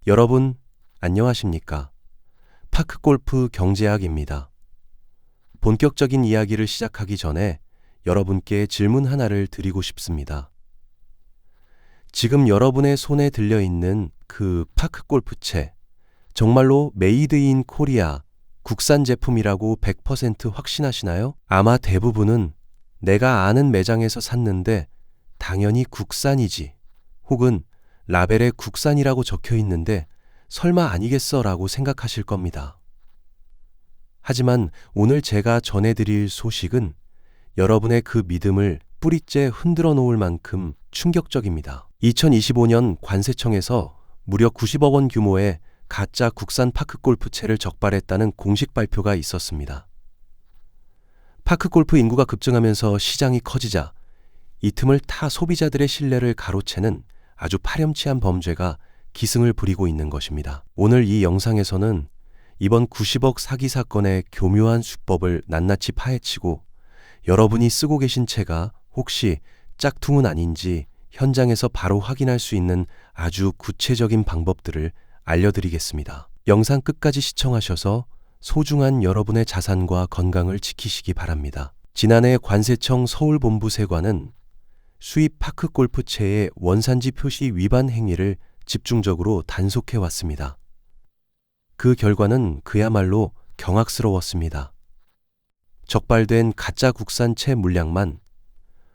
여러분, 안녕하십니까? 파크골프 경제학입니다. 본격적인 이야기를 시작하기 전에 여러분께 질문 하나를 드리고 싶습니다. 지금 여러분의 손에 들려있는 그 파크골프채, 정말로 메이드 인 코리아, 국산 제품이라고 100% 확신하시나요? 아마 대부분은 내가 아는 매장에서 샀는데 당연히 국산이지, 혹은 라벨에 국산이라고 적혀 있는데 설마 아니겠어 라고 생각하실 겁니다. 하지만 오늘 제가 전해드릴 소식은 여러분의 그 믿음을 뿌리째 흔들어 놓을 만큼 충격적입니다. 2025년 관세청에서 무려 90억 원 규모의 가짜 국산 파크골프채를 적발했다는 공식 발표가 있었습니다. 파크골프 인구가 급증하면서 시장이 커지자 이 틈을 타 소비자들의 신뢰를 가로채는 아주 파렴치한 범죄가 기승을 부리고 있는 것입니다. 오늘 이 영상에서는 이번 90억 사기 사건의 교묘한 수법을 낱낱이 파헤치고 여러분이 쓰고 계신 채가 혹시 짝퉁은 아닌지 현장에서 바로 확인할 수 있는 아주 구체적인 방법들을 알려드리겠습니다. 영상 끝까지 시청하셔서 소중한 여러분의 자산과 건강을 지키시기 바랍니다. 지난해 관세청 서울본부세관은 수입 파크골프채의 원산지 표시 위반 행위를 집중적으로 단속해 왔습니다. 그 결과는 그야말로 경악스러웠습니다. 적발된 가짜 국산채 물량만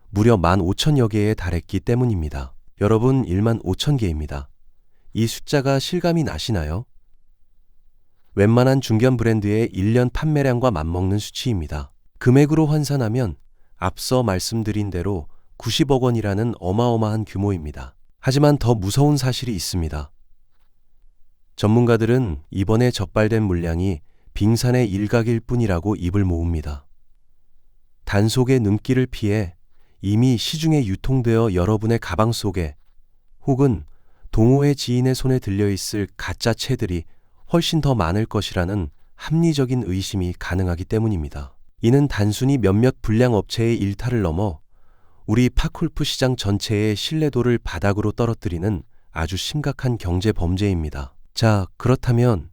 무려 15,000여 개에 달했기 때문입니다. 여러분, 15,000개입니다. 이 숫자가 실감이 나시나요? 웬만한 중견 브랜드의 1년 판매량과 맞먹는 수치입니다. 금액으로 환산하면 앞서 말씀드린 대로 90억 원이라는 어마어마한 규모입니다. 하지만 더 무서운 사실이 있습니다. 전문가들은 이번에 적발된 물량이 빙산의 일각일 뿐이라고 입을 모읍니다. 단속의 눈길을 피해 이미 시중에 유통되어 여러분의 가방 속에 혹은 동호회 지인의 손에 들려있을 가짜 채들이 훨씬 더 많을 것이라는 합리적인 의심이 가능하기 때문입니다. 이는 단순히 몇몇 불량 업체의 일탈을 넘어 우리 파골프 시장 전체의 신뢰도를 바닥으로 떨어뜨리는 아주 심각한 경제 범죄입니다. 자, 그렇다면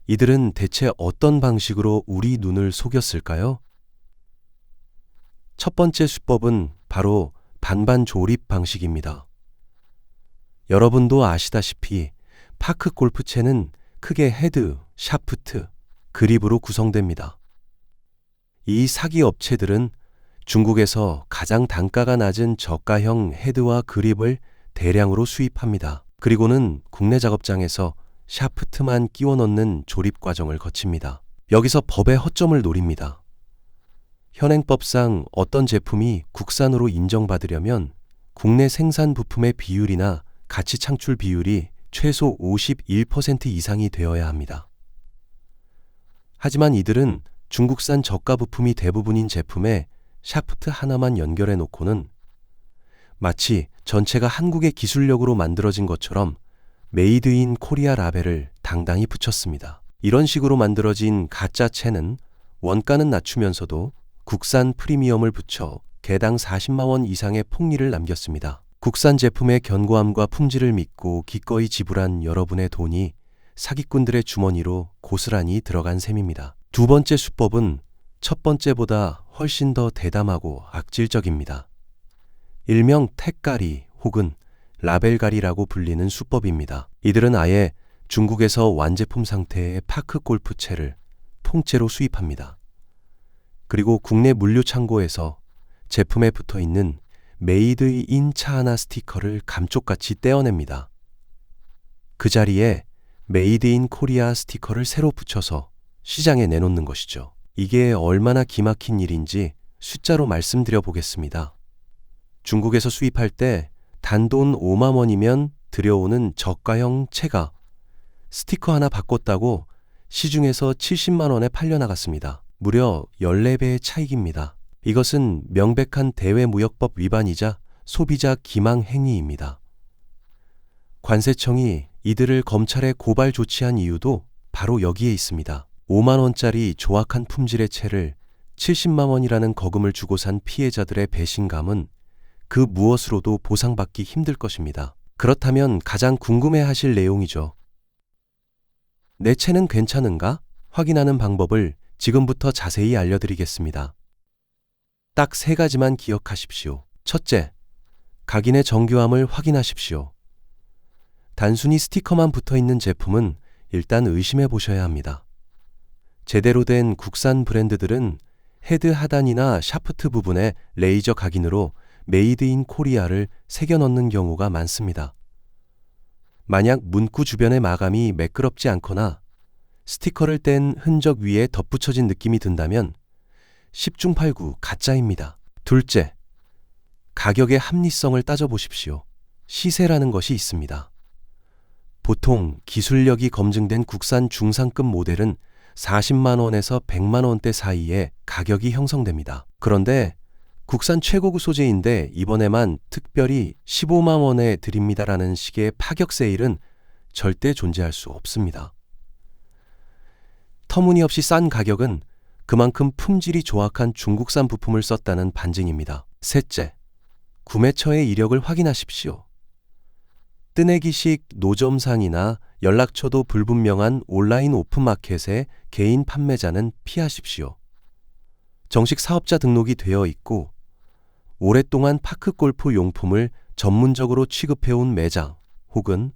이들은 대체 어떤 방식으로 우리 눈을 속였을까요? 첫 번째 수법은 바로 반반 조립 방식입니다. 여러분도 아시다시피 파크 골프채는 크게 헤드, 샤프트, 그립으로 구성됩니다. 이 사기 업체들은 중국에서 가장 단가가 낮은 저가형 헤드와 그립을 대량으로 수입합니다. 그리고는 국내 작업장에서 샤프트만 끼워 넣는 조립 과정을 거칩니다. 여기서 법의 허점을 노립니다. 현행법상 어떤 제품이 국산으로 인정받으려면 국내 생산 부품의 비율이나 가치 창출 비율이 최소 51% 이상이 되어야 합니다. 하지만 이들은 중국산 저가 부품이 대부분인 제품에 샤프트 하나만 연결해 놓고는 마치 전체가 한국의 기술력으로 만들어진 것처럼 메이드 인 코리아 라벨을 당당히 붙였습니다. 이런 식으로 만들어진 가짜 채는 원가는 낮추면서도 국산 프리미엄을 붙여 개당 40만 원 이상의 폭리를 남겼습니다. 국산 제품의 견고함과 품질을 믿고 기꺼이 지불한 여러분의 돈이 사기꾼들의 주머니로 고스란히 들어간 셈입니다. 두 번째 수법은 첫 번째보다 훨씬 더 대담하고 악질적입니다. 일명 택가리 혹은 라벨가리라고 불리는 수법입니다. 이들은 아예 중국에서 완제품 상태의 파크 골프채를 통째로 수입합니다. 그리고 국내 물류 창고에서 제품에 붙어 있는 메이드 인 차하나 스티커를 감쪽같이 떼어냅니다. 그 자리에 메이드 인 코리아 스티커를 새로 붙여서 시장에 내놓는 것이죠. 이게 얼마나 기막힌 일인지 숫자로 말씀드려 보겠습니다. 중국에서 수입할 때 단돈 5만 원이면 들여오는 저가형 채가 스티커 하나 바꿨다고 시중에서 70만 원에 팔려나갔습니다. 무려 14배의 차익입니다. 이것은 명백한 대외무역법 위반이자 소비자 기망 행위입니다. 관세청이 이들을 검찰에 고발 조치한 이유도 바로 여기에 있습니다. 5만 원짜리 조악한 품질의 채를 70만 원이라는 거금을 주고 산 피해자들의 배신감은 그 무엇으로도 보상받기 힘들 것입니다. 그렇다면 가장 궁금해하실 내용이죠. 내 채는 괜찮은가? 확인하는 방법을 지금부터 자세히 알려드리겠습니다. 딱 3가지만 기억하십시오. 첫째, 각인의 정교함을 확인하십시오. 단순히 스티커만 붙어 있는 제품은 일단 의심해 보셔야 합니다. 제대로 된 국산 브랜드들은 헤드 하단이나 샤프트 부분에 레이저 각인으로 메이드 인 코리아를 새겨 넣는 경우가 많습니다. 만약 문구 주변의 마감이 매끄럽지 않거나 스티커를 뗀 흔적 위에 덧붙여진 느낌이 든다면 10중 8구 가짜입니다. 둘째, 가격의 합리성을 따져보십시오. 시세라는 것이 있습니다. 보통 기술력이 검증된 국산 중상급 모델은 40만 원에서 100만 원대 사이에 가격이 형성됩니다. 그런데 국산 최고급 소재인데 이번에만 특별히 15만 원에 드립니다라는 식의 파격 세일은 절대 존재할 수 없습니다. 터무니없이 싼 가격은 그만큼 품질이 조악한 중국산 부품을 썼다는 반증입니다. 셋째, 구매처의 이력을 확인하십시오. 뜨내기식 노점상이나 연락처도 불분명한 온라인 오픈마켓의 개인 판매자는 피하십시오. 정식 사업자 등록이 되어 있고 오랫동안 파크골프 용품을 전문적으로 취급해온 매장 혹은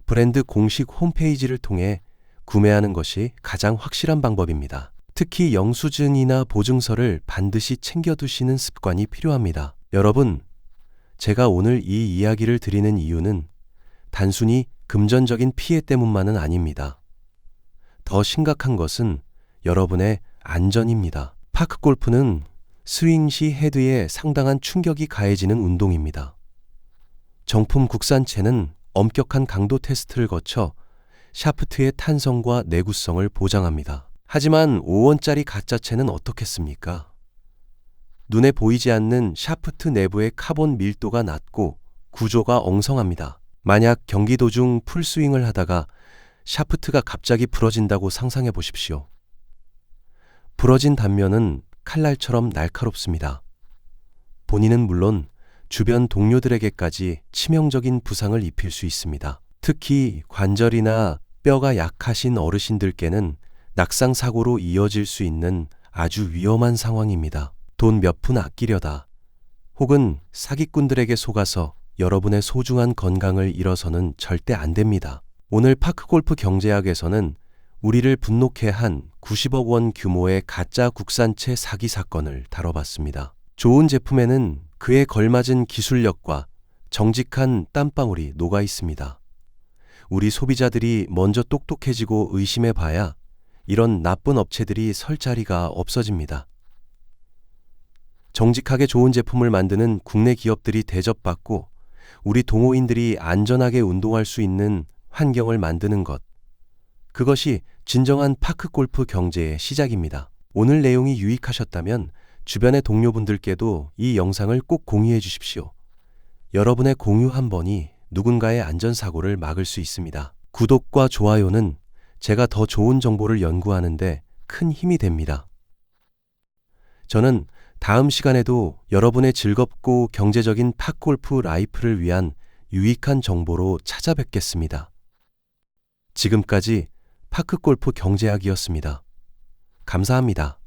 브랜드 공식 홈페이지를 통해 구매하는 것이 가장 확실한 방법입니다. 특히 영수증이나 보증서를 반드시 챙겨두시는 습관이 필요합니다. 여러분, 제가 오늘 이 이야기를 드리는 이유는 단순히 금전적인 피해 때문만은 아닙니다. 더 심각한 것은 여러분의 안전입니다. 파크골프는 스윙 시 헤드에 상당한 충격이 가해지는 운동입니다. 정품 국산채는 엄격한 강도 테스트를 거쳐 샤프트의 탄성과 내구성을 보장합니다. 하지만 5원짜리 가짜채는 어떻겠습니까? 눈에 보이지 않는 샤프트 내부의 카본 밀도가 낮고 구조가 엉성합니다. 만약 경기 도중 풀스윙을 하다가 샤프트가 갑자기 부러진다고 상상해 보십시오. 부러진 단면은 칼날처럼 날카롭습니다. 본인은 물론 주변 동료들에게까지 치명적인 부상을 입힐 수 있습니다. 특히 관절이나 뼈가 약하신 어르신들께는 낙상 사고로 이어질 수 있는 아주 위험한 상황입니다. 돈 몇 푼 아끼려다 혹은 사기꾼들에게 속아서 여러분의 소중한 건강을 잃어서는 절대 안 됩니다. 오늘 파크골프 경제학에서는 우리를 분노케 한 90억 원 규모의 가짜 국산채 사기 사건을 다뤄봤습니다. 좋은 제품에는 그에 걸맞은 기술력과 정직한 땀방울이 녹아 있습니다. 우리 소비자들이 먼저 똑똑해지고 의심해봐야 이런 나쁜 업체들이 설 자리가 없어집니다. 정직하게 좋은 제품을 만드는 국내 기업들이 대접받고 우리 동호인들이 안전하게 운동할 수 있는 환경을 만드는 것, 그것이 진정한 파크골프 경제의 시작입니다. 오늘 내용이 유익하셨다면 주변의 동료분들께도 이 영상을 꼭 공유해 주십시오. 여러분의 공유 한 번이 누군가의 안전사고를 막을 수 있습니다. 구독과 좋아요는 제가 더 좋은 정보를 연구하는데 큰 힘이 됩니다. 저는 다음 시간에도 여러분의 즐겁고 경제적인 팝골프 라이프를 위한 유익한 정보로 찾아뵙겠습니다. 지금까지 파크골프 경제학이었습니다. 감사합니다.